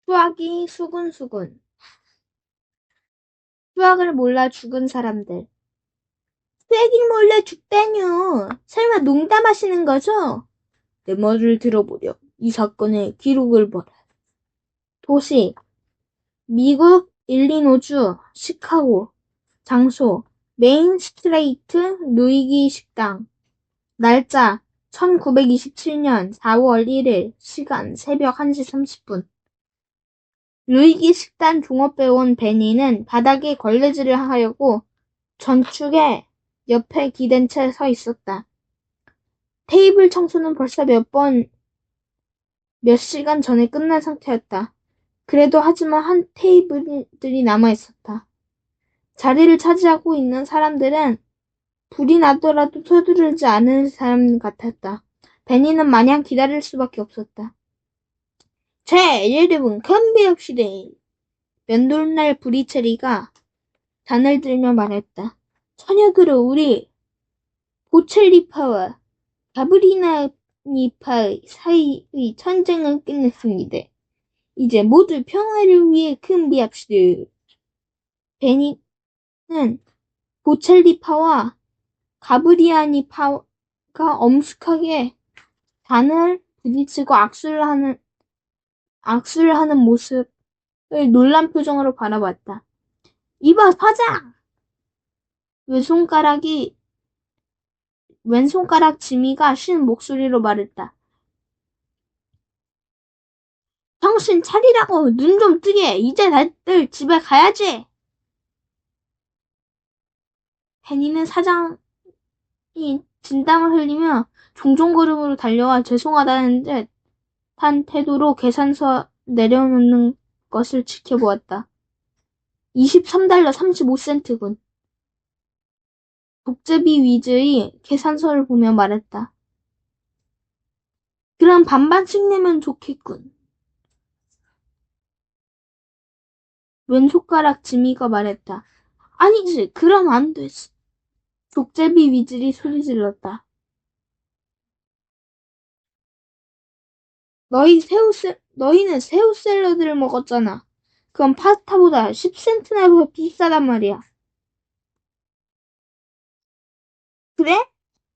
수학이 수군수군. 수학을 몰라 죽은 사람들. 수학을 몰라 죽다뇨. 설마 농담하시는 거죠? 내 말을 들어보렴. 이 사건의 기록을 봐라. 도시, 미국 일리노주 시카고. 장소, 메인 스트레이트 루이기 식당. 날짜, 1927년 4월 1일. 시간, 새벽 1시 30분. 루이기 식단 종업에 온 베니는 바닥에 걸레질을 하려고 전축에 옆에 기댄 채 서 있었다. 테이블 청소는 벌써 몇 시간 전에 끝난 상태였다. 그래도 하지만 한 테이블들이 남아있었다. 자리를 차지하고 있는 사람들은 불이 나더라도 서두르지 않은 사람 같았다. 베니는 마냥 기다릴 수밖에 없었다. 여러분, 건배합시다. 면도날 브리체리가 잔을 들며 말했다. 저녁으로 우리 보첼리파와 가브리나니파 사이의 전쟁은 끝냈습니다. 이제 모두 평화를 위해 금비합시다. 베니는 보첼리파와 가브리아니파가 엄숙하게 잔을 부딪히고 악수를 하는 모습을 놀란 표정으로 바라봤다. 이봐, 사장! 왼손가락 지미가 쉰 목소리로 말했다. 정신 차리라고. 눈 좀 뜨게. 이제 다들 집에 가야지. 베니는 사장이 진땀을 흘리며 종종걸음으로 달려와 죄송하다는 듯한 태도로 계산서 내려놓는 것을 지켜보았다. 23달러 35센트군. 독제비 위즈의 계산서를 보며 말했다. 그럼 반반씩 내면 좋겠군. 왼손가락 지미가 말했다. 아니지, 그럼 안 되지. 독제비 위즐이 소리질렀다. 너희는 새우 샐러드를 먹었잖아. 그건 파스타보다 10센트나 더 비싸단 말이야. 그래?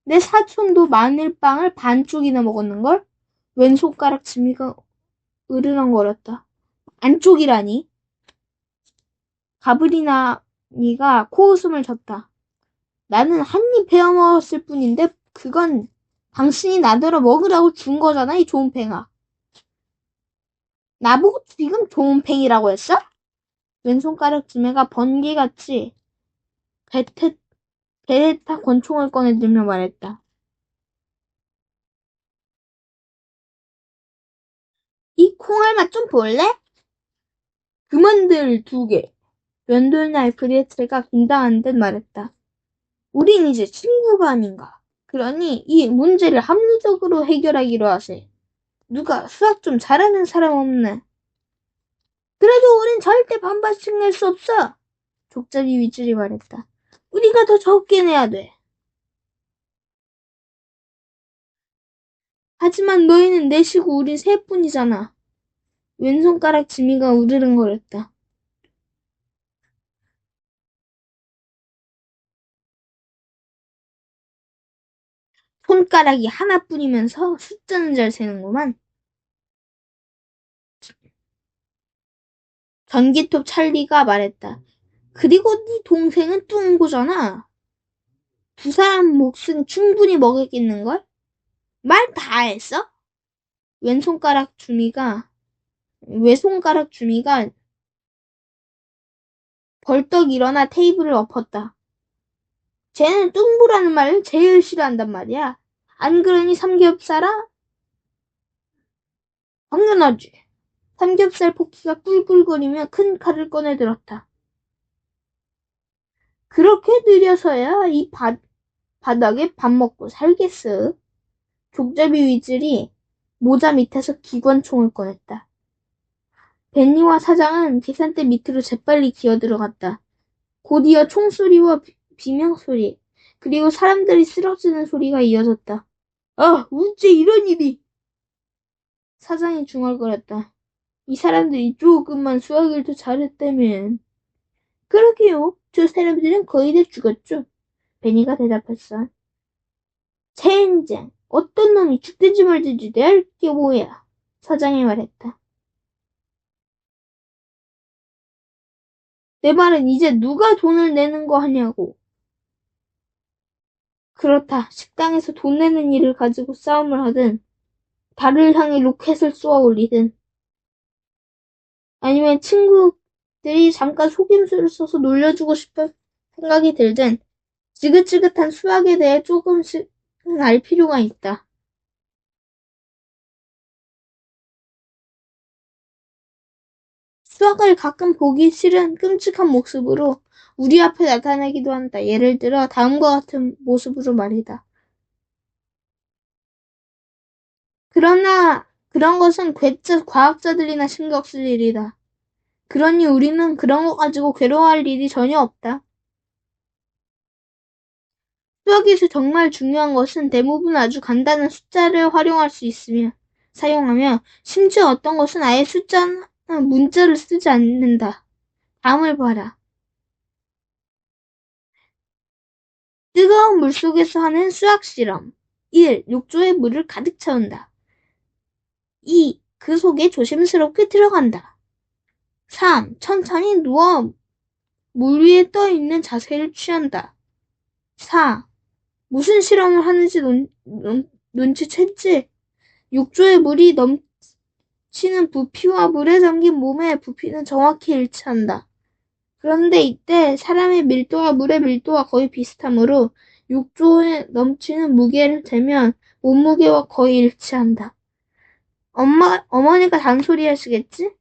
내 사촌도 마늘빵을 반쪽이나 먹었는걸? 왼손가락 지미가 으르렁거렸다. 반쪽이라니? 가브리나니가 코웃음을 쳤다. 나는 한 입 베어 먹었을 뿐인데 그건 당신이 나더러 먹으라고 준 거잖아, 이 좋은팽아. 나보고 지금 좋은팽이라고 했어? 왼손가락 지메가 번개같이 베레타 권총을 꺼내들며 말했다. 이 콩알 맛 좀 볼래? 그만들 2개. 면도날 브리에트가 긴장한 듯 말했다. 우린 이제 친구가 아닌가. 그러니 이 문제를 합리적으로 해결하기로 하세. 누가 수학 좀 잘하는 사람 없네. 그래도 우린 절대 반반씩 낼 수 없어. 족자비 위줄이 말했다. 우리가 더 적게 내야 돼. 하지만 너희는 넷이고 우린 셋뿐이잖아. 왼손가락 지미가 우르릉거렸다. 손가락이 하나뿐이면서 숫자는 잘 세는구만. 전기톱 찰리가 말했다. 그리고 네 동생은 뚱보잖아. 2사람 몫은 충분히 먹겠는걸? 말 다 했어? 외손가락 주미가 벌떡 일어나 테이블을 엎었다. 쟤는 뚱보라는 말을 제일 싫어한단 말이야. 안 그러니 삼겹살아? 당연하지. 삼겹살 포키가 꿀꿀거리며 큰 칼을 꺼내들었다. 그렇게 느려서야 이 바닥에 밥 먹고 살겠어. 족제비 위즐이 모자 밑에서 기관총을 꺼냈다. 벤니와 사장은 계산대 밑으로 재빨리 기어들어갔다. 곧이어 총소리와 비명소리, 그리고 사람들이 쓰러지는 소리가 이어졌다. 아, 어째 이런 일이! 사장이 중얼거렸다. 이 사람들이 조금만 수학을 더 잘했다면. 그러게요. 저 사람들은 거의 다 죽었죠. 베니가 대답했어. 젠장, 어떤 놈이 죽든지 말든지 내 게 뭐야. 서장이 말했다. 내 말은 이제 누가 돈을 내는 거 하냐고. 그렇다. 식당에서 돈 내는 일을 가지고 싸움을 하든, 달을 향해 로켓을 쏘아 올리든, 아니면 친구들이 잠깐 속임수를 써서 놀려주고 싶은 생각이 들든, 지긋지긋한 수학에 대해 조금씩은 알 필요가 있다. 수학을 가끔 보기 싫은 끔찍한 모습으로 우리 앞에 나타나기도 한다. 예를 들어 다음과 같은 모습으로 말이다. 그러나 그런 것은 괴짜 과학자들이나 신경 쓸 일이다. 그러니 우리는 그런 거 가지고 괴로워할 일이 전혀 없다. 수학에서 정말 중요한 것은 대부분 아주 간단한 숫자를 활용할 수 있으며 사용하며 심지어 어떤 것은 아예 숫자나 문자를 쓰지 않는다. 다음을 봐라. 뜨거운 물속에서 하는 수학 실험. 1. 욕조에 물을 가득 채운다. 2. 그 속에 조심스럽게 들어간다. 3. 천천히 누워 물 위에 떠 있는 자세를 취한다. 4. 무슨 실험을 하는지 눈치챘지? 욕조에 물이 넘치는 부피와 물에 잠긴 몸의 부피는 정확히 일치한다. 그런데 이때 사람의 밀도와 물의 밀도가 거의 비슷하므로 욕조에 넘치는 무게를 재면 몸무게와 거의 일치한다. 어머니가 잔소리 하시겠지?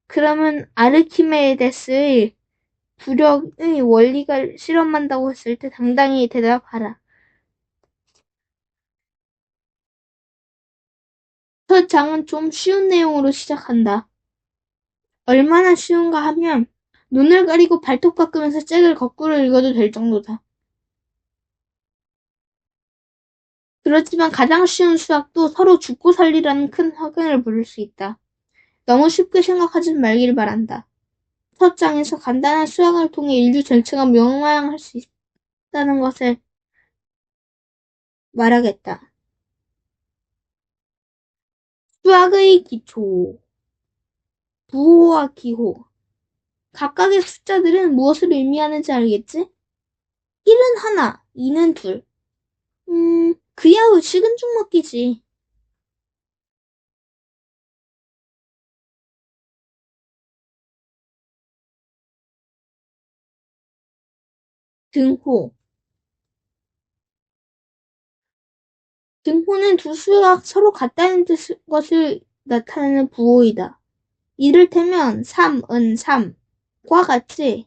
그러면 아르키메데스의 부력의 원리가 실험한다고 했을 때 당당히 대답하라. 첫 장은 좀 쉬운 내용으로 시작한다. 얼마나 쉬운가 하면 눈을 가리고 발톱 깎으면서 책을 거꾸로 읽어도 될 정도다. 그렇지만 가장 쉬운 수학도 서로 죽고 살리라는 큰 화근을 부를 수 있다. 너무 쉽게 생각하지 말길 바란다. 첫 장에서 간단한 수학을 통해 인류 전체가 명망할 수 있다는 것을 말하겠다. 수학의 기초, 부호와 기호. 각각의 숫자들은 무엇을 의미하는지 알겠지? 1은 하나, 2는 둘. 그야 의식은 좀 먹기지. 등호. 등호는 두 수가 서로 같다는 것을 나타내는 부호이다. 이를테면 3은 3과 같이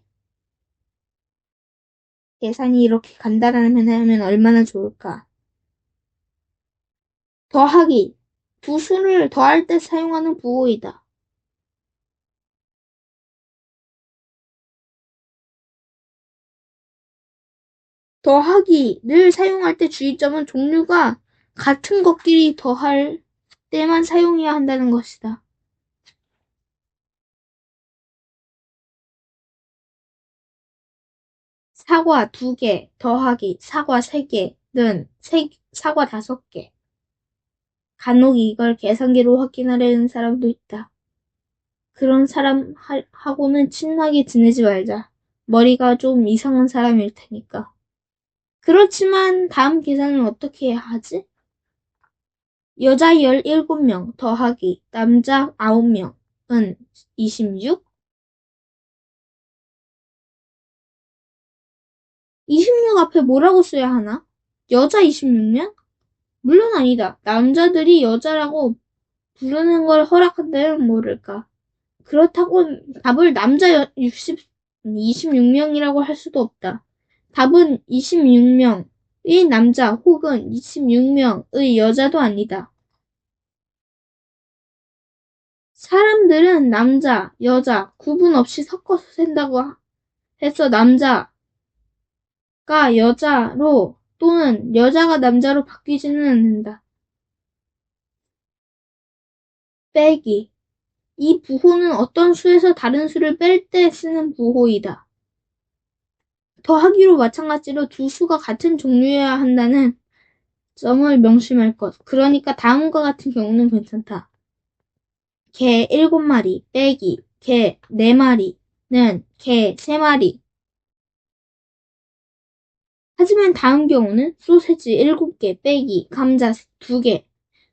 계산이 이렇게 간단하면 얼마나 좋을까. 더하기. 두 수를 더할 때 사용하는 부호이다. 더하기를 사용할 때 주의점은 종류가 같은 것끼리 더할 때만 사용해야 한다는 것이다. 사과 2개 더하기 사과 3개는 사과 5개. 간혹 이걸 계산기로 확인하려는 사람도 있다. 그런 사람하고는 친하게 지내지 말자. 머리가 좀 이상한 사람일 테니까. 그렇지만 다음 계산은 어떻게 해야 하지? 여자 17명 더하기 남자 9명은 26? 26 앞에 뭐라고 써야 하나? 여자 26명? 물론 아니다. 남자들이 여자라고 부르는 걸 허락한다면 모를까. 그렇다고 답을 남자 26명이라고 할 수도 없다. 답은 26명의 남자 혹은 26명의 여자도 아니다. 사람들은 남자, 여자 구분 없이 섞어서 센다고 해서 남자가 여자로 또는 여자가 남자로 바뀌지는 않는다. 빼기. 이 부호는 어떤 수에서 다른 수를 뺄 때 쓰는 부호이다. 더하기로 마찬가지로 두 수가 같은 종류여야 한다는 점을 명심할 것. 그러니까 다음과 같은 경우는 괜찮다. 개 7마리 빼기 개 4마리는 개 3마리. 하지만 다음 경우는 소세지 7개 빼기 감자 2개.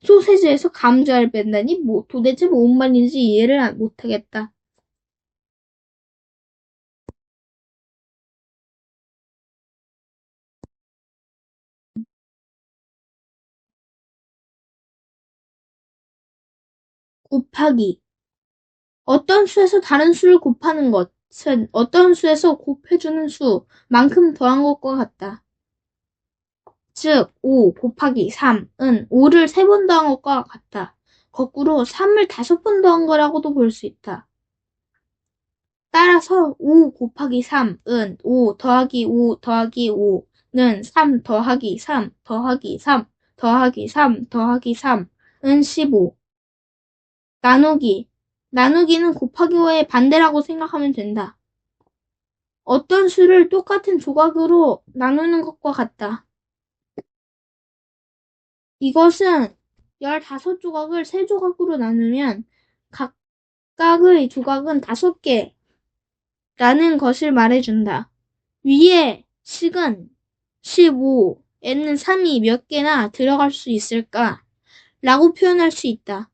소세지에서 감자를 뺀다니 도대체 뭔 말인지 이해를 못하겠다. 곱하기. 어떤 수에서 다른 수를 곱하는 것은 어떤 수에서 곱해주는 수만큼 더한 것과 같다. 즉, 5 곱하기 3은 5를 3번 더한 것과 같다. 거꾸로 3을 5번 더한 거라고도 볼 수 있다. 따라서 5 곱하기 3은 5 더하기 5 더하기 5는 3 더하기 3 더하기 3 더하기 3 더하기 3은 15. 나누기. 나누기는 곱하기와의 반대라고 생각하면 된다. 어떤 수를 똑같은 조각으로 나누는 것과 같다. 이것은 15조각을 3조각으로 나누면 각각의 조각은 5개라는 것을 말해준다. 위에 식은 15에는 3이 몇 개나 들어갈 수 있을까? 라고 표현할 수 있다.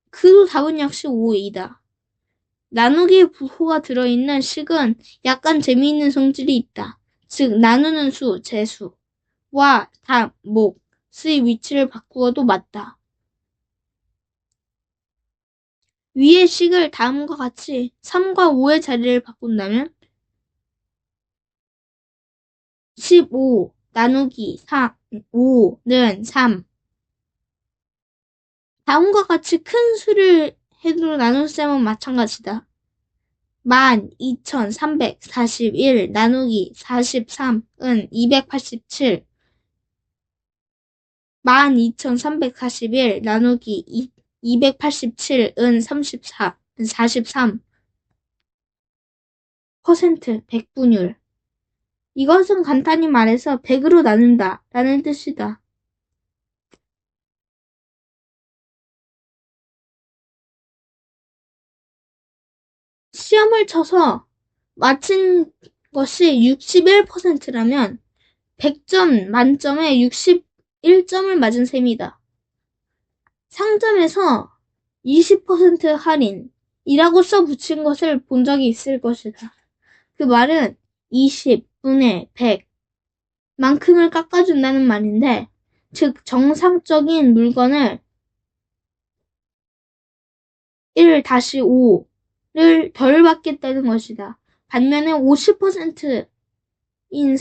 그도 답은 역시 5이다. 나누기 부호가 들어있는 식은 약간 재미있는 성질이 있다. 즉 나누는 수, 재수와 답, 몫의 위치를 바꾸어도 맞다. 위의 식을 다음과 같이 3과 5의 자리를 바꾼다면 15 나누기 5는 3. 다음과 같이 큰 수를 해도 나눗셈은 마찬가지다. 12,341 나누기 43은 287. 12,341 나누기 287은 43. 100분율. 이것은 간단히 말해서 100으로 나눈다 라는 뜻이다. 시험을 쳐서 맞힌 것이 61%라면 100점 만점에 61점을 맞은 셈이다. 상점에서 20% 할인이라고 써붙인 것을 본 적이 있을 것이다. 그 말은 20분의 100만큼을 깎아준다는 말인데, 즉 정상적인 물건을 1-5를 덜 받겠다는 것이다. 반면에 50%인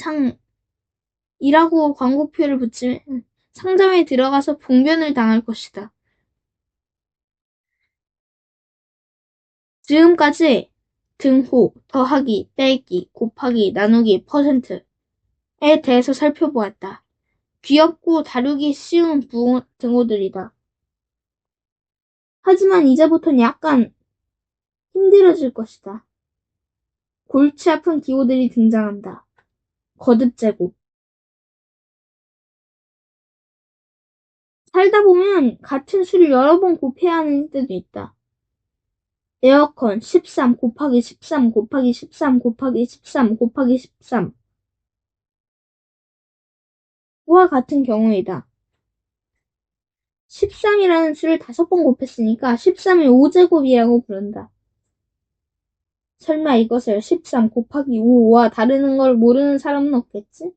상이라고 광고표를 붙이면 상점에 들어가서 봉변을 당할 것이다. 지금까지 등호, 더하기, 빼기, 곱하기, 나누기, 퍼센트에 대해서 살펴보았다. 귀엽고 다루기 쉬운 등호들이다. 하지만 이제부터는 약간 힘들어질 것이다. 골치 아픈 기호들이 등장한다. 거듭제곱. 살다 보면 같은 수를 여러 번 곱해야 하는 때도 있다. 에어컨 13 곱하기 13 곱하기 13 곱하기 13 곱하기 13와 같은 경우이다. 13이라는 수를 5번 곱했으니까 13의 5제곱이라고 부른다. 설마 이것을 13 곱하기 5와 다르는 걸 모르는 사람은 없겠지?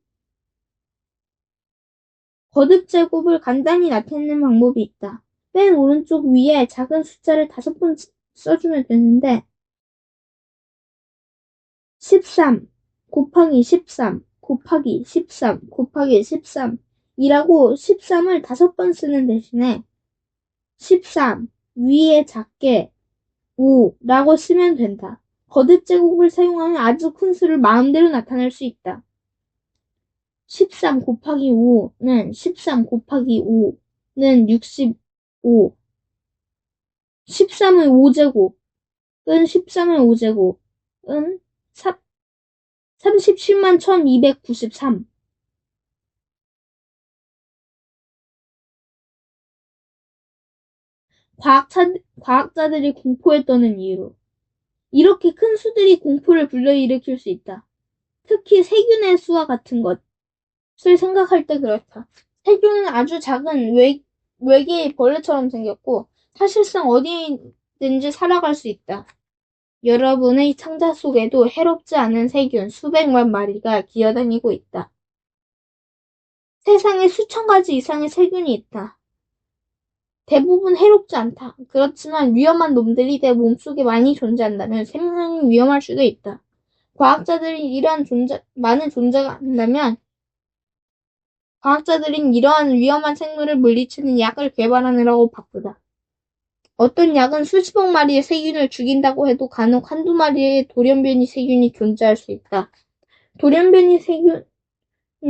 거듭제곱을 간단히 나타내는 방법이 있다. 맨 오른쪽 위에 작은 숫자를 5번 써주면 되는데 13 곱하기 13 곱하기 13 곱하기 13이라고 13을 5번 쓰는 대신에 13 위에 작게 5라고 쓰면 된다. 거듭제곱을 사용하면 아주 큰 수를 마음대로 나타낼 수 있다. 13 곱하기 5는 13 곱하기 5는 65. 13의 5제곱은 13의 5제곱은 37만 1293. 과학자들이 공포에 떠는 이유로. 이렇게 큰 수들이 공포를 불러일으킬 수 있다. 특히 세균의 수와 같은 것을 생각할 때 그렇다. 세균은 아주 작은 외계의 벌레처럼 생겼고 사실상 어디든지 살아갈 수 있다. 여러분의 상자 속에도 해롭지 않은 세균 수백만 마리가 기어다니고 있다. 세상에 수천 가지 이상의 세균이 있다. 대부분 해롭지 않다. 그렇지만 위험한 놈들이 내 몸속에 많이 존재한다면 생명이 위험할 수도 있다. 과학자들이 많은 존재가 한다면 과학자들은 이러한 위험한 생물을 물리치는 약을 개발하느라고 바쁘다. 어떤 약은 수십억 마리의 세균을 죽인다고 해도 간혹 한두 마리의 돌연변이 세균이 존재할 수 있다. 돌연변이 세균은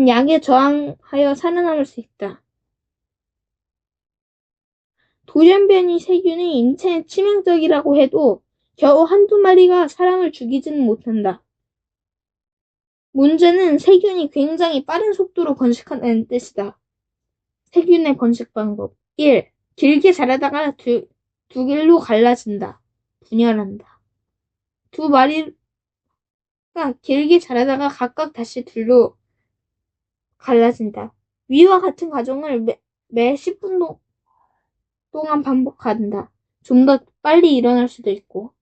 약에 저항하여 살아남을 수 있다. 돌연변이 세균이 인체에 치명적이라고 해도 겨우 한두 마리가 사람을 죽이지는 못한다. 문제는 세균이 굉장히 빠른 속도로 번식한다는 뜻이다. 세균의 번식 방법 1. 길게 자라다가 두 길로 갈라진다. 분열한다. 두 마리가 길게 자라다가 각각 다시 둘로 갈라진다. 위와 같은 과정을 매 10분 동안 반복한다. 좀 더 빨리 일어날 수도 있고.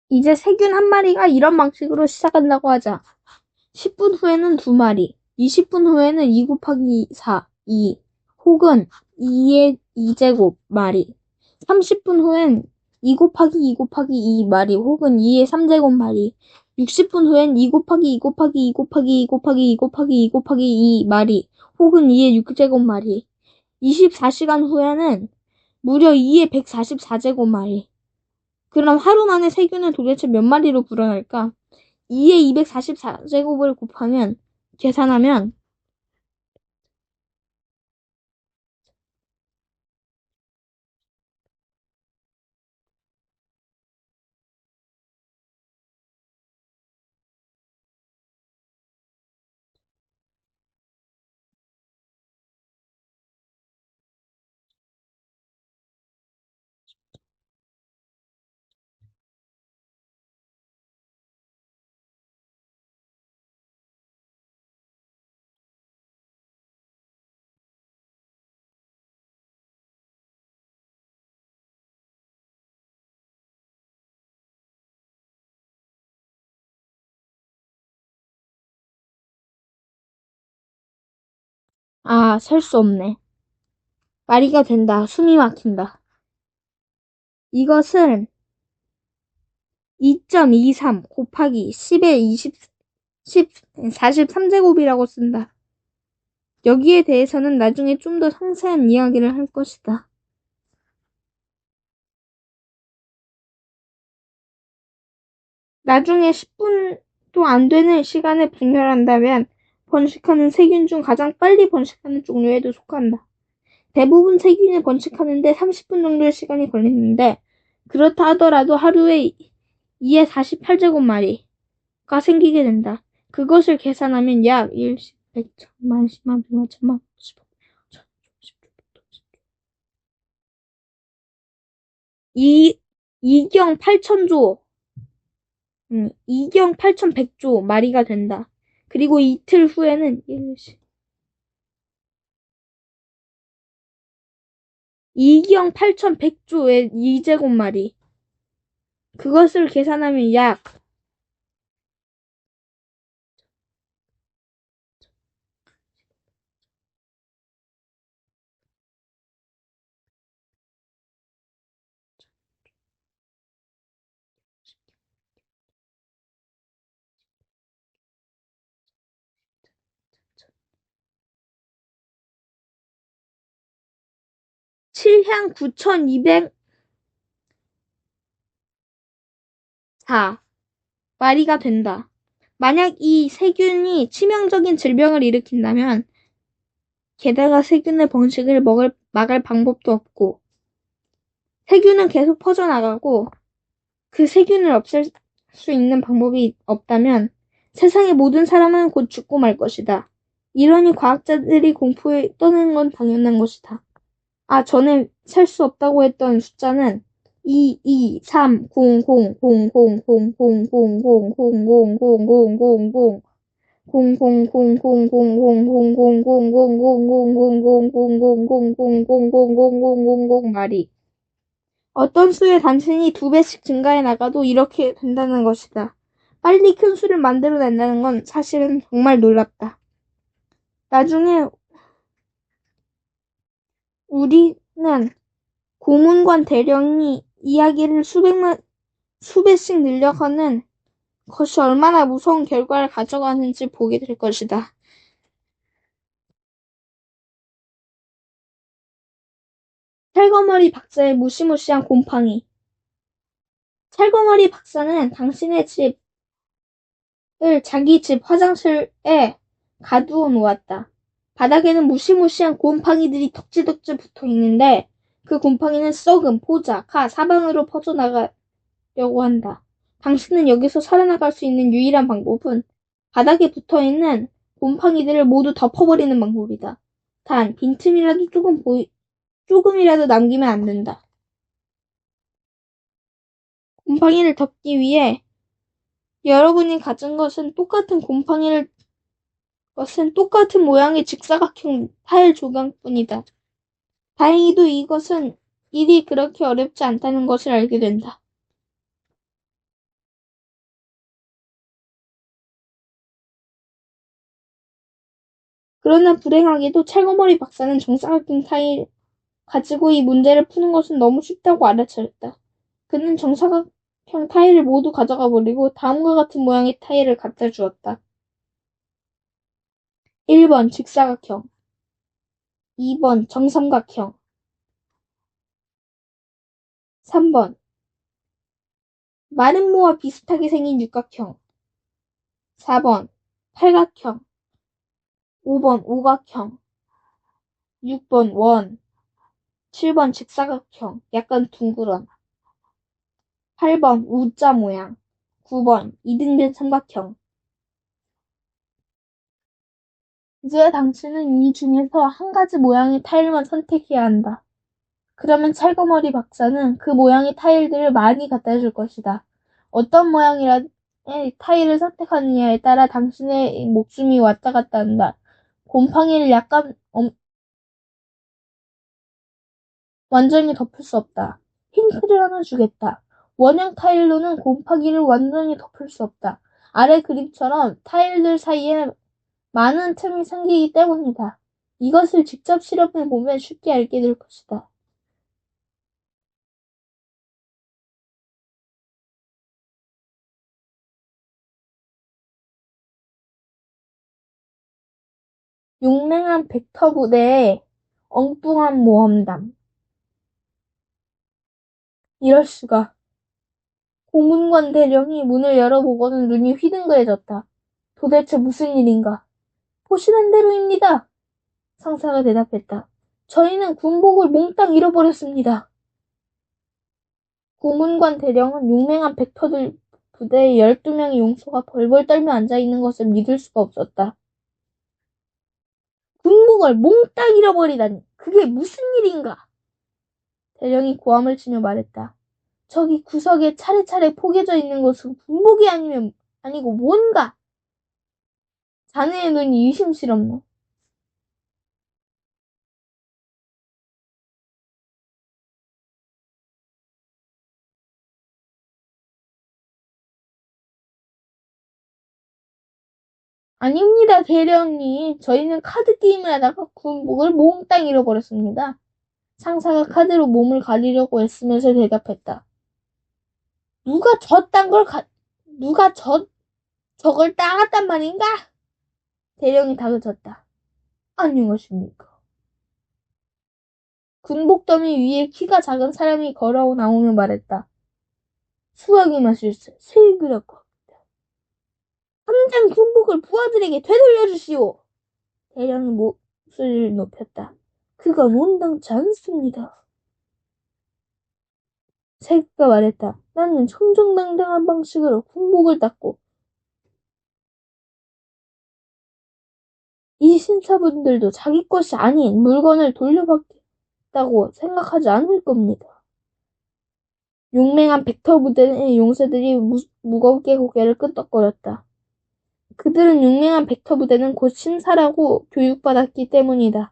이제 세균 한 마리가 이런 방식으로 시작한다고 하자. 10분 후에는 두 마리, 20분 후에는 2 곱하기 4, 2, 혹은 2의 2제곱 마리, 30분 후엔 2 곱하기 2 곱하기 2 마리, 혹은 2의 3제곱 마리, 60분 후엔 2 곱하기 2 곱하기 2 곱하기 2 곱하기 2 곱하기 2 곱하기 2 마리, 혹은 2의 6제곱 마리, 24시간 후에는 무려 2의 144제곱 마리. 그럼 하루 만에 세균은 도대체 몇 마리로 불어날까? 2의 244제곱을 계산하면, 셀 수 없네. 말이가 된다. 숨이 막힌다. 이것을 2.23 곱하기 10의 43제곱이라고 쓴다. 여기에 대해서는 나중에 좀 더 상세한 이야기를 할 것이다. 나중에 10분도 안 되는 시간에 분열한다면 번식하는 세균 중 가장 빨리 번식하는 종류에도 속한다. 대부분 세균이 번식하는데 30분 정도의 시간이 걸리는데 그렇다 하더라도 하루에 2의 48제곱마리가 생기게 된다. 그것을 계산하면 약 1, 10, 100, 1000만, 10만, 100만, 1000만, 10억, 2경 8천조, 2경 8100조 마리가 된다. 그리고 이틀 후에는 2경 8100조의 2제곱마리. 그것을 계산하면 약 7향 9200 4. 말이가 된다. 만약 이 세균이 치명적인 질병을 일으킨다면 게다가 세균의 번식을 막을 방법도 없고 세균은 계속 퍼져나가고 그 세균을 없앨 수 있는 방법이 없다면 세상의 모든 사람은 곧 죽고 말 것이다. 이러니 과학자들이 공포에 떠는 건 당연한 것이다. 전에 셀 수 없다고 했던 숫자는 2, 2, 3, 0, 0, 0, 0, 0, 0, 0, 0, 0, 0, 0, 0, 0, 0, 말이 어떤 수의 단순히 2배씩 증가해 나가도 이렇게 된다는 것이다. 빨리 큰 수를 만들어낸다는 건 사실은 정말 놀랍다. 나중에 우리는 고문관 대령이 이야기를 수배씩 늘려가는 것이 얼마나 무서운 결과를 가져가는지 보게 될 것이다. 찰거머리 박사의 무시무시한 곰팡이. 찰거머리 박사는 당신의 집을 자기 집 화장실에 가두어 놓았다. 바닥에는 무시무시한 곰팡이들이 덕지덕지 붙어 있는데 그 곰팡이는 썩음, 포자, 가, 사방으로 퍼져나가려고 한다. 당신은 여기서 살아나갈 수 있는 유일한 방법은 바닥에 붙어있는 곰팡이들을 모두 덮어버리는 방법이다. 단, 빈틈이라도 조금이라도 남기면 안 된다. 곰팡이를 덮기 위해 여러분이 가진 것은 똑같은 모양의 직사각형 타일 조각뿐이다. 다행히도 이것은 일이 그렇게 어렵지 않다는 것을 알게 된다. 그러나 불행하게도 찰거머리 박사는 정사각형 타일 가지고 이 문제를 푸는 것은 너무 쉽다고 알아차렸다. 그는 정사각형 타일을 모두 가져가 버리고 다음과 같은 모양의 타일을 갖다 주었다. 1번 직사각형, 2번 정삼각형, 3번 마른 모와 비슷하게 생긴 육각형, 4번 팔각형, 5번 오각형, 6번 원, 7번 직사각형, 약간 둥그런, 8번 U자 모양, 9번 이등변 삼각형. 이제 당신은 이 중에서 한 가지 모양의 타일만 선택해야 한다. 그러면 찰거머리 박사는 그 모양의 타일들을 많이 갖다 줄 것이다. 어떤 모양의 타일을 선택하느냐에 따라 당신의 목숨이 왔다 갔다 한다. 곰팡이를 약간 완전히 덮을 수 없다. 힌트를 하나 주겠다. 원형 타일로는 곰팡이를 완전히 덮을 수 없다. 아래 그림처럼 타일들 사이에 많은 틈이 생기기 때문이다. 이것을 직접 실험해 보면 쉽게 알게 될 것이다. 용맹한 벡터 부대의 엉뚱한 모험담. 이럴 수가. 고문관 대령이 문을 열어보고는 눈이 휘둥그레졌다. 도대체 무슨 일인가? 보시는 대로입니다. 상사가 대답했다. 저희는 군복을 몽땅 잃어버렸습니다. 고문관 대령은 용맹한 벡터들 부대의 12명의 용소가 벌벌 떨며 앉아있는 것을 믿을 수가 없었다. 군복을 몽땅 잃어버리다니 그게 무슨 일인가? 대령이 고함을 치며 말했다. 저기 구석에 차례차례 포개져 있는 것은 군복이 아니고 뭔가. 자네의 눈이 의심스럽네. 아닙니다, 대령님. 저희는 카드 게임을 하다가 군복을 몽땅 잃어버렸습니다. 상사가 카드로 몸을 가리려고 애쓰면서 대답했다. 누가 저걸 따갔단 말인가? 대령이 다그쳤다. 안녕하십니까. 군복 더미 위에 키가 작은 사람이 걸어 나오며 말했다. 수학의 마술사 세이그라고 합니다. 당장 군복을 부하들에게 되돌려 주시오. 대령이 목소리를 높였다. 그건 온당치 않습니다. 세이그가 말했다. 나는 청정당당한 방식으로 군복을 닦고 이 신사분들도 자기 것이 아닌 물건을 돌려받겠다고 생각하지 않을 겁니다. 용맹한 벡터 부대의 용사들이 무겁게 고개를 끄덕거렸다. 그들은 용맹한 벡터 부대는 곧 신사라고 교육받았기 때문이다.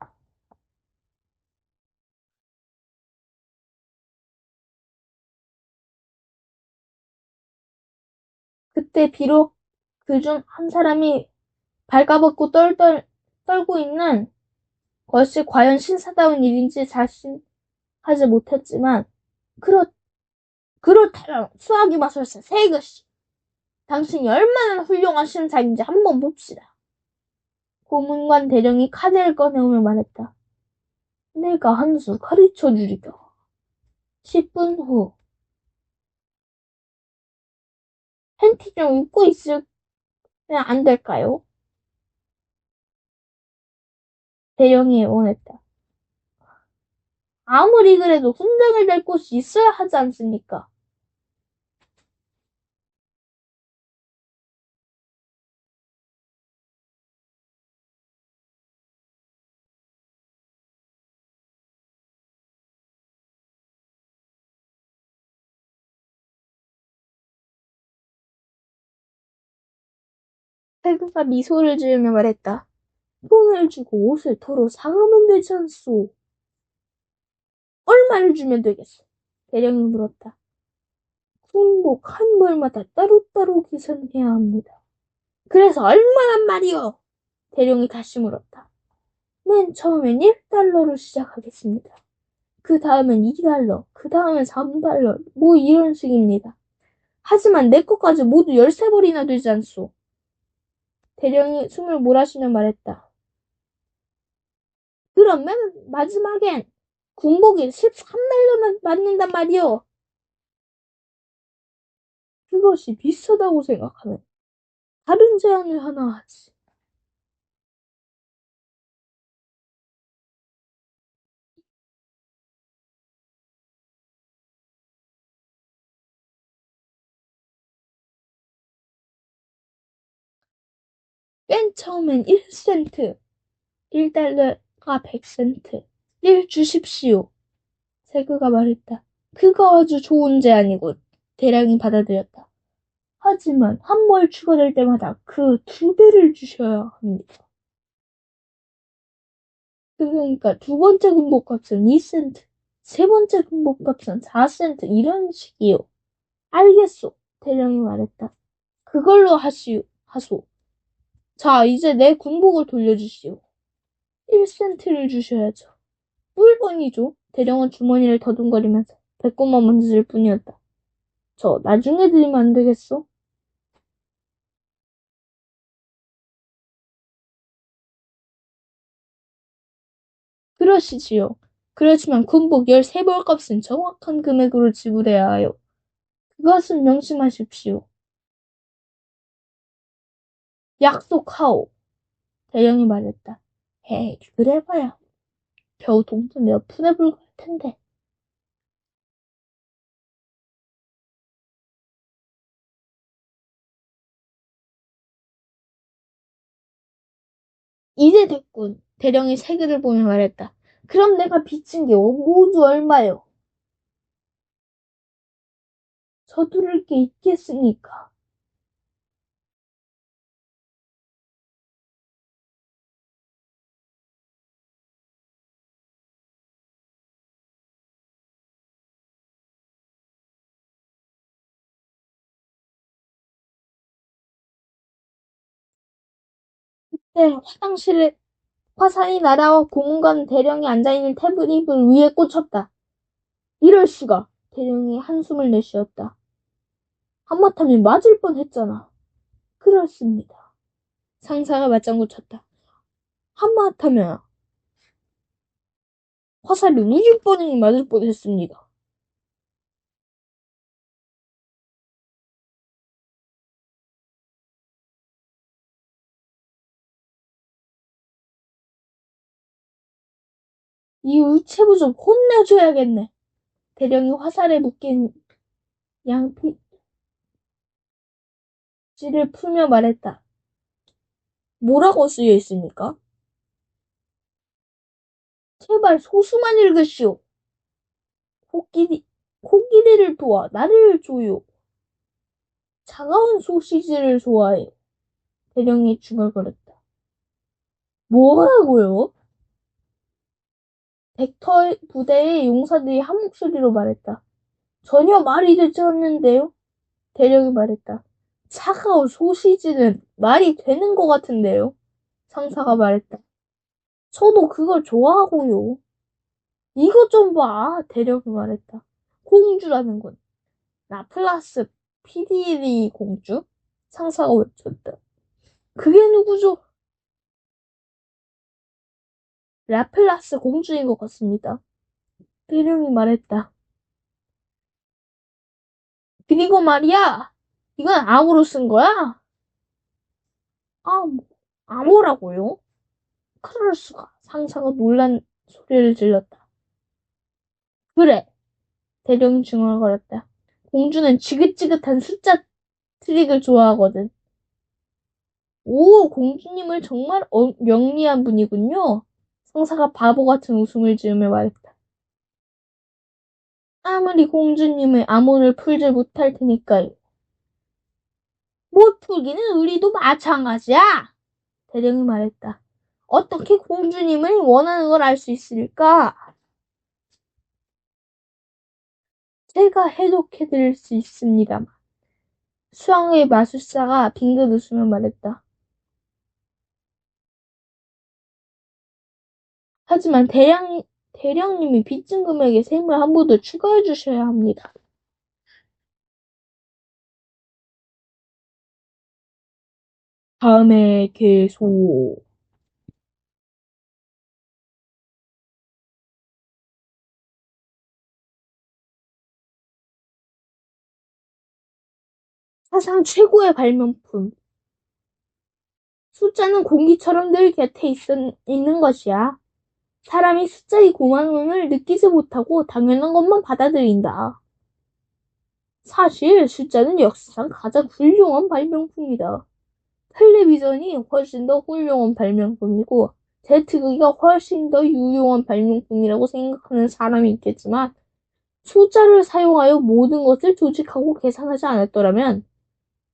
그때 비록 그중 한 사람이 발가벗고 떨고 있는 것이 과연 신사다운 일인지 자신하지 못했지만 그렇다면 수학의 마술사 세이거씨, 당신이 얼마나 훌륭한 신사인지 한번 봅시다. 고문관 대령이 카드를 꺼내오며 말했다. 내가 한 수 가르쳐 주리다. 10분 후. 팬티 좀 입고 있으면 안 될까요? 대령이 원했다. 아무리 그래도 훈장을 댈 곳이 있어야 하지 않습니까? 태그가 미소를 지으며 말했다. 돈을 주고 옷을 도로 사가면 되지 않소? 얼마를 주면 되겠소? 대령이 물었다. 군복 한 벌마다 따로따로 계산해야 합니다. 그래서 얼마란 말이오? 대령이 다시 물었다. 맨 처음엔 1달러로 시작하겠습니다. 그 다음엔 2달러, 그 다음엔 3달러, 뭐 이런 식입니다. 하지만 내 것까지 모두 13벌이나 되지 않소? 대령이 숨을 몰아쉬며 말했다. 그럼 맨 마지막엔 군복이 13달러나 받는단 말이오. 그것이 비싸다고 생각하면 다른 제안을 하나 하지. 맨 처음엔 1센트, 1달러가 100센트, 1 주십시오. 세그가 말했다. 그거 아주 좋은 제안이고 대량이 받아들였다. 하지만 한 벌 추가될 때마다 그 2배를 주셔야 합니다. 그러니까 두 번째 군복값은 2센트, 세 번째 군복값은 4센트 이런 식이요. 알겠소. 대령이 말했다. 그걸로 하소. 자, 이제 내 군복을 돌려주시오. 1센트를 주셔야죠. 물건이죠. 대령은 주머니를 더듬거리면서 배꼽만 만질 뿐이었다. 저 나중에 드리면 안 되겠소? 그러시지요. 그렇지만 군복 13벌 값은 정확한 금액으로 지불해야 하여. 그것은 명심하십시오. 약속하오. 대령이 말했다. 에이, 그래봐야 겨우 동전 몇 푼에 불과할 텐데. 이제 됐군. 대령이 세금을 보며 말했다. 그럼 내가 빚진 게 모두 얼마요? 서두를 게 있겠습니까? 네, 화장실에 화산이 날아와 고문관 대령이 앉아있는 테이블 위에 꽂혔다. 이럴 수가. 대령이 한숨을 내쉬었다. 한마터면 맞을 뻔했잖아. 그렇습니다. 상사가 맞장구 쳤다. 한마터면 화살이 우길 뻔히 맞을 뻔했습니다. 이 우체부 좀 혼내줘야겠네. 대령이 화살에 묶인 양피지를 풀며 말했다. 뭐라고 쓰여 있습니까? 제발 소수만 읽으시오. 코끼리를 도와 나를 줘요. 차가운 소시지를 좋아해요. 대령이 중얼거렸다. 뭐라고요? 벡터 부대의 용사들이 한 목소리로 말했다. 전혀 말이 되지 않는데요? 대령이 말했다. 차가운 소시지는 말이 되는 것 같은데요? 상사가 말했다. 저도 그걸 좋아하고요. 이것 좀 봐. 대령이 말했다. 공주라는 건 라플라스 피디리 공주? 상사가 외쳤다. 그게 누구죠? 라플라스 공주인 것 같습니다. 대령이 말했다. 그리고 말이야, 이건 암호로 쓴 거야? 아, 암호라고요? 그럴 수가. 상사가 놀란 소리를 질렀다. 그래, 대령이 중얼거렸다. 공주는 지긋지긋한 숫자 트릭을 좋아하거든. 오, 공주님을 정말 영리한 분이군요. 상사가 바보 같은 웃음을 지으며 말했다. 아무리 공주님의 암호를 풀지 못할 테니까요. 못 풀기는 우리도 마찬가지야. 대령이 말했다. 어떻게 공주님을 원하는 걸 알 수 있을까? 제가 해독해드릴 수 있습니다만. 수왕의 마술사가 빙긋 웃으며 말했다. 하지만 대령님이 빚진 금액에 셈을 한 번 더 추가해 주셔야 합니다. 다음에 계속. 사상 최고의 발명품. 숫자는 공기처럼 늘 곁에 있는 것이야. 사람이 숫자의 고마움을 느끼지 못하고 당연한 것만 받아들인다. 사실 숫자는 역사상 가장 훌륭한 발명품이다. 텔레비전이 훨씬 더 훌륭한 발명품이고 제트기가 훨씬 더 유용한 발명품이라고 생각하는 사람이 있겠지만 숫자를 사용하여 모든 것을 조직하고 계산하지 않았더라면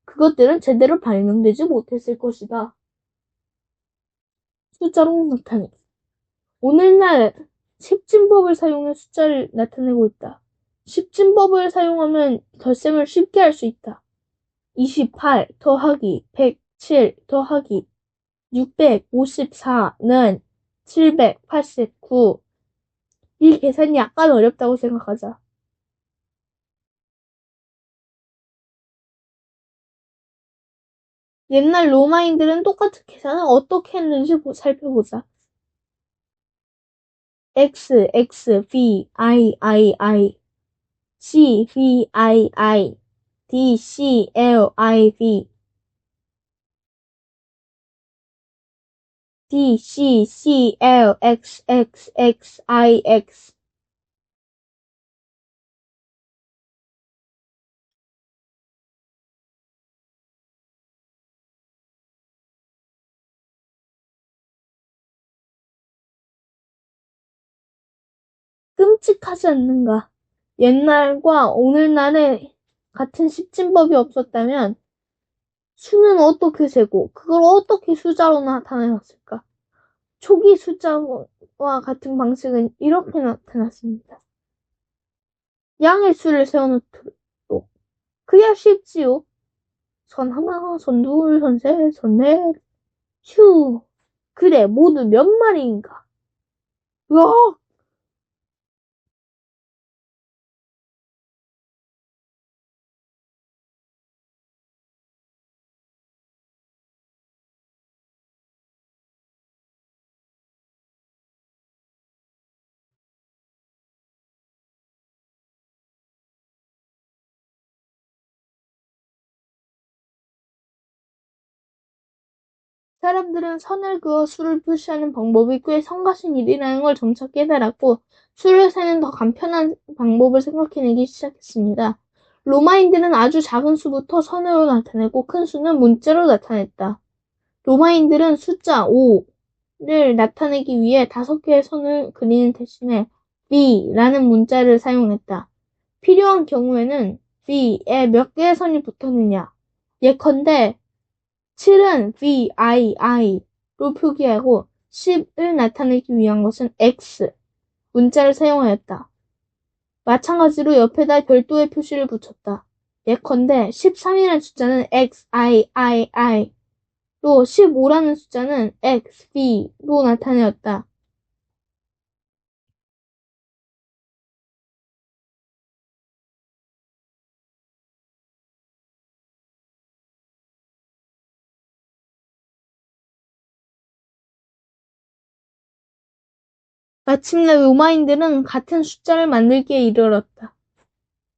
그것들은 제대로 발명되지 못했을 것이다. 숫자로 나타내. 오늘날 십진법을 사용해 숫자를 나타내고 있다. 십진법을 사용하면 덧셈을 쉽게 할 수 있다. 28 더하기 107 더하기 654는 789. 이 계산이 약간 어렵다고 생각하자. 옛날 로마인들은 똑같은 계산을 어떻게 했는지 살펴보자. X, X, V, I, I, I, C, V, I, I, D, C, L, I, V, D, C, C, L, X, X, X, I, X. 끔찍하지 않는가? 옛날과 오늘날에 같은 십진법이 없었다면 수는 어떻게 세고 그걸 어떻게 숫자로 나타내었을까? 초기 숫자와 같은 방식은 이렇게 나타났습니다. 양의 수를 세워놓도록. 그야 쉽지요. 선 하나, 선 둘, 선 셋, 선 넷. 휴. 그래, 모두 몇 마리인가? 으악! 사람들은 선을 그어 수를 표시하는 방법이 꽤 성가신 일이라는 걸 점차 깨달았고 수를 세는 더 간편한 방법을 생각해내기 시작했습니다. 로마인들은 아주 작은 수부터 선으로 나타내고 큰 수는 문자로 나타냈다. 로마인들은 숫자 5를 나타내기 위해 5개의 선을 그리는 대신에 V라는 문자를 사용했다. 필요한 경우에는 V에 몇 개의 선이 붙었느냐. 예컨대 7은 VII로 표기하고 10을 나타내기 위한 것은 X 문자를 사용하였다. 마찬가지로 옆에다 별도의 표시를 붙였다. 예컨대 13이라는 숫자는 XIII로 15라는 숫자는 XV로 나타내었다. 마침내 로마인들은 같은 숫자를 만들기에 이르렀다.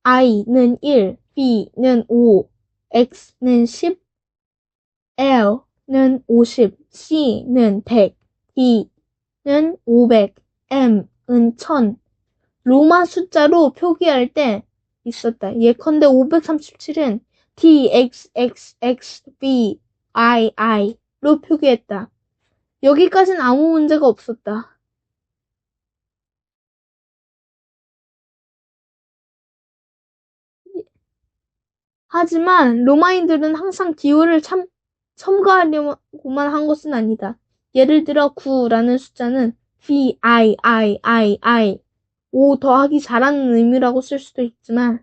I는 1, B는 5, X는 10, L는 50, C는 100, D는 500, M은 1000. 로마 숫자로 표기할 때 있었다. 예컨대 537은 DXXXVII로 표기했다. 여기까지는 아무 문제가 없었다. 하지만 로마인들은 항상 기호를 첨가하려고만 한 것은 아니다. 예를 들어 9라는 숫자는 VIIII 5 더하기 잘하는 의미라고 쓸 수도 있지만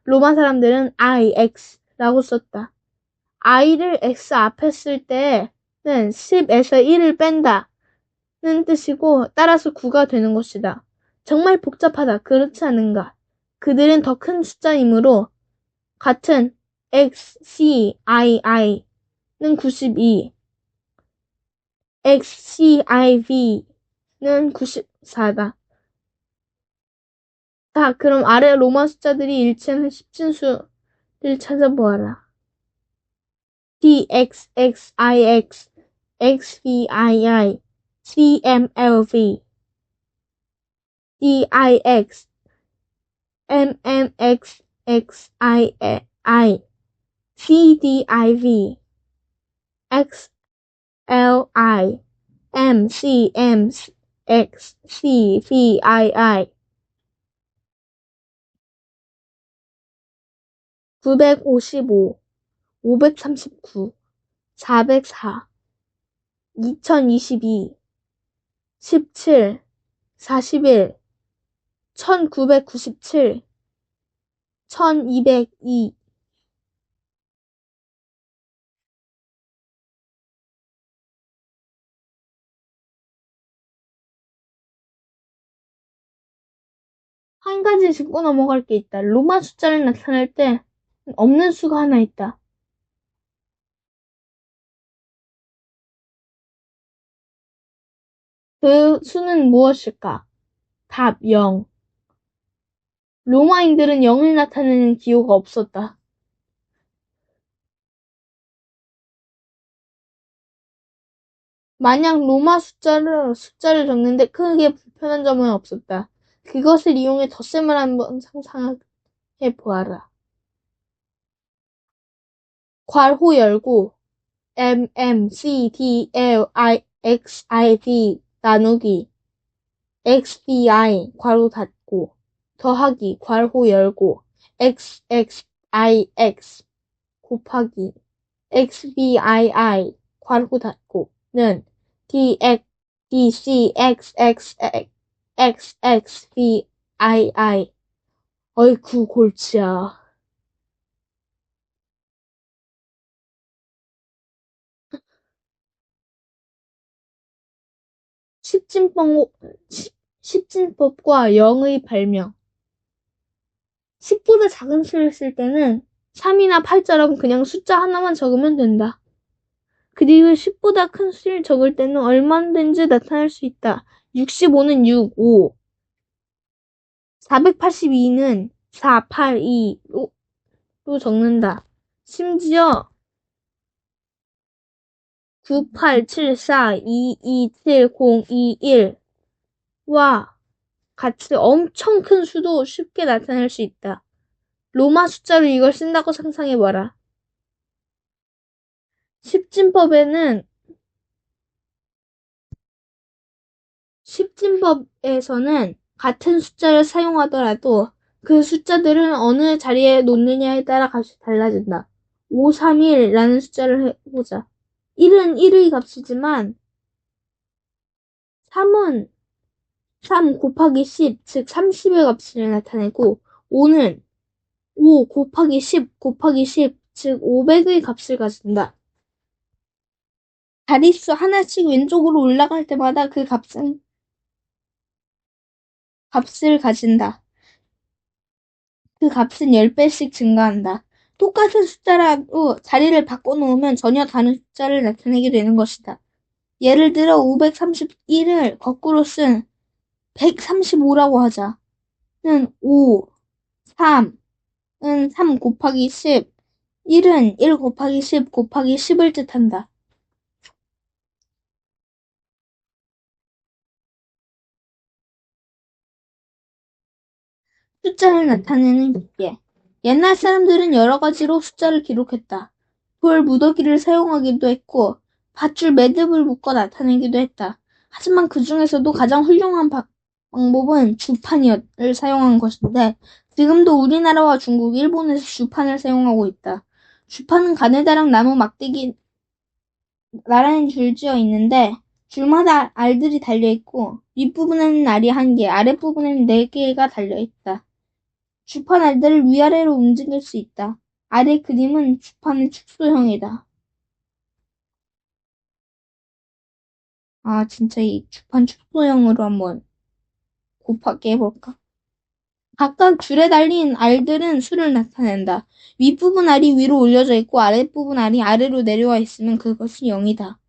로마 사람들은 IX라고 썼다. I를 X 앞에 쓸 때는 10에서 1을 뺀다는 뜻이고 따라서 9가 되는 것이다. 정말 복잡하다. 그렇지 않은가? 그들은 더 큰 숫자이므로 같은 XCII는 92, XCIV는 94다. 자, 그럼 아래 로마 숫자들이 일치하는 십진수를 찾아보아라. DXXIX, XVII, CMLV, DIX, MMXXII, CDIV, XLI, MCMXCVII, 955, 539, 404, 2022, 17, 41, 1997, 1202. 한 가지 짚고 넘어갈 게 있다. 로마 숫자를 나타낼 때 없는 수가 하나 있다. 그 수는 무엇일까? 답 0. 로마인들은 0을 나타내는 기호가 없었다. 만약 로마 숫자를 적는데 크게 불편한 점은 없었다. 그것을 이용해 덧셈을 한번 상상해 보아라. 괄호 열고 MMCDLIXIV 나누기 XVI 괄호 닫고 더하기 괄호 열고 XXIX 곱하기 XVII 괄호 닫고는 DXXXXXVII. 어이쿠 골치야. 십진법과 영의 발명. 10보다 작은 수를 쓸 때는 3이나 8처럼 그냥 숫자 하나만 적으면 된다. 그리고 10보다 큰 수를 적을 때는 얼마든지 나타낼 수 있다. 65는 6, 5. 482는 4, 8, 2로 적는다. 심지어 9874227021와 같이 엄청 큰 수도 쉽게 나타낼 수 있다. 로마 숫자로 이걸 쓴다고 상상해봐라. 십진법에서는 같은 숫자를 사용하더라도 그 숫자들은 어느 자리에 놓느냐에 따라 값이 달라진다. 531라는 숫자를 해보자. 1은 1의 값이지만 3은 3 곱하기 10, 즉 30의 값을 나타내고 5는 5 곱하기 10 곱하기 10, 즉 500의 값을 가진다. 자릿수 하나씩 왼쪽으로 올라갈 때마다 그 값을 가진다. 그 값은 10배씩 증가한다. 똑같은 숫자라도 자리를 바꿔놓으면 전혀 다른 숫자를 나타내게 되는 것이다. 예를 들어 531을 거꾸로 쓴 135라고 하자. 는 5, 3은 3 곱하기 10, 1은 1 곱하기 10 곱하기 10을 뜻한다. 숫자를 나타내는 기계. 옛날 사람들은 여러 가지로 숫자를 기록했다. 돌 무더기를 사용하기도 했고 밧줄 매듭을 묶어 나타내기도 했다. 하지만 그 중에서도 가장 훌륭한 방법은 주판을 사용한 것인데 지금도 우리나라와 중국, 일본에서 주판을 사용하고 있다. 주판은 가느다란 나무 막대기 나란히 줄지어 있는데 줄마다 알들이 달려있고 윗부분에는 알이 1개, 아랫부분에는 4개가 달려있다. 주판 알들을 위아래로 움직일 수 있다. 아래 그림은 주판의 축소형이다. 진짜 이 주판 축소형으로 한번 곱하기 해볼까? 각각 줄에 달린 알들은 수를 나타낸다. 윗부분 알이 위로 올려져 있고 아랫부분 알이 아래로 내려와 있으면 그것이 0이다.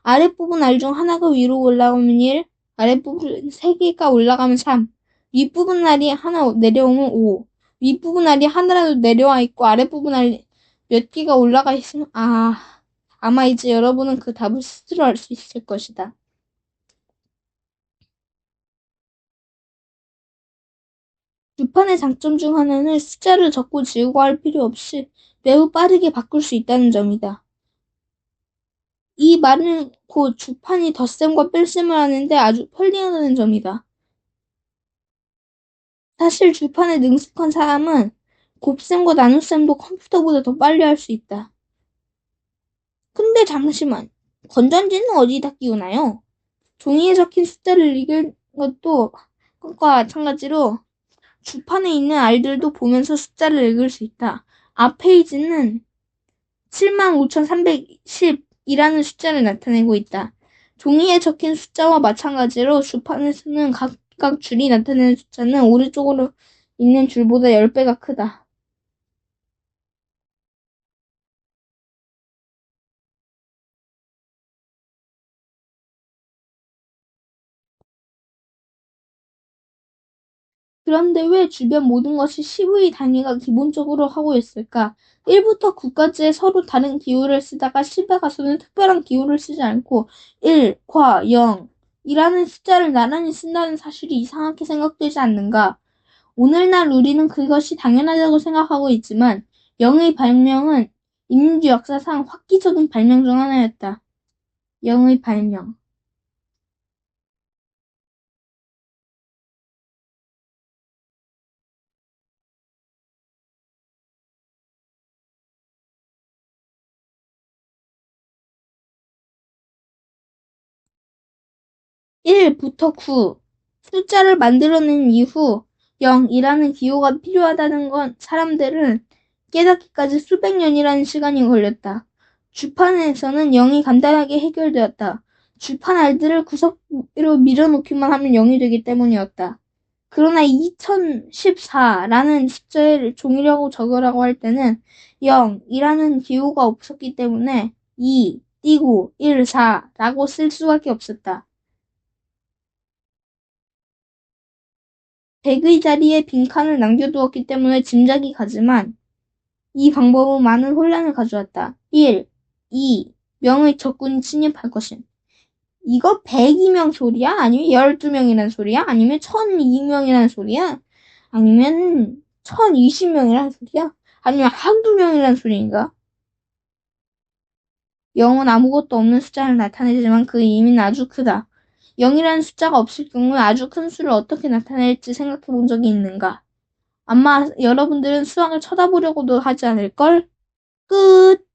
아랫부분 알 중 하나가 위로 올라가면 1, 아랫부분 3개가 올라가면 3, 윗부분 알이 하나 내려오면 5, 윗부분 알이 하나라도 내려와 있고 아랫부분 알이 몇 개가 올라가 있으면 아마 이제 여러분은 그 답을 스스로 알 수 있을 것이다. 주판의 장점 중 하나는 숫자를 적고 지우고 할 필요 없이 매우 빠르게 바꿀 수 있다는 점이다. 이 말은 곧 주판이 덧셈과 뺄셈을 하는데 아주 편리하다는 점이다. 사실 주판에 능숙한 사람은 곱셈과 나눗셈도 컴퓨터보다 더 빨리 할 수 있다. 근데 잠시만, 건전지는 어디다 끼우나요? 종이에 적힌 숫자를 읽을 것과 마찬가지로 주판에 있는 알들도 보면서 숫자를 읽을 수 있다. 앞 페이지는 75,310이라는 숫자를 나타내고 있다. 종이에 적힌 숫자와 마찬가지로 주판에서는 각각 줄이 나타내는 숫자는 오른쪽으로 있는 줄보다 10배가 크다. 그런데 왜 주변 모든 것이 10의 단위가 기본적으로 하고 있을까? 1부터 9까지의 서로 다른 기호를 쓰다가 10에 가서는 특별한 기호를 쓰지 않고 1, 과, 0 이라는 숫자를 나란히 쓴다는 사실이 이상하게 생각되지 않는가? 오늘날 우리는 그것이 당연하다고 생각하고 있지만 0의 발명은 인류 역사상 획기적인 발명 중 하나였다. 0의 발명. 1부터 9 숫자를 만들어낸 이후 0이라는 기호가 필요하다는 건 사람들은 깨닫기까지 수백 년이라는 시간이 걸렸다. 주판에서는 0이 간단하게 해결되었다. 주판 알들을 구석으로 밀어놓기만 하면 0이 되기 때문이었다. 그러나 2014라는 숫자를 종이라고 적으라고 할 때는 0이라는 기호가 없었기 때문에 2, 띄고 1, 4라고 쓸 수밖에 없었다. 100의 자리에 빈칸을 남겨두었기 때문에 짐작이 가지만 이 방법은 많은 혼란을 가져왔다. 1, 2, 명의 적군이 침입할 것임. 이거 102명 소리야? 아니면 12명이란 소리야? 아니면 1002명이란 소리야? 아니면 1020명이란 소리야? 아니면 한두 명이란 소리인가? 0은 아무것도 없는 숫자를 나타내지만 그 의미는 아주 크다. 0이라는 숫자가 없을 경우에 아주 큰 수를 어떻게 나타낼지 생각해 본 적이 있는가? 아마 여러분들은 수학을 쳐다보려고도 하지 않을걸? 끝!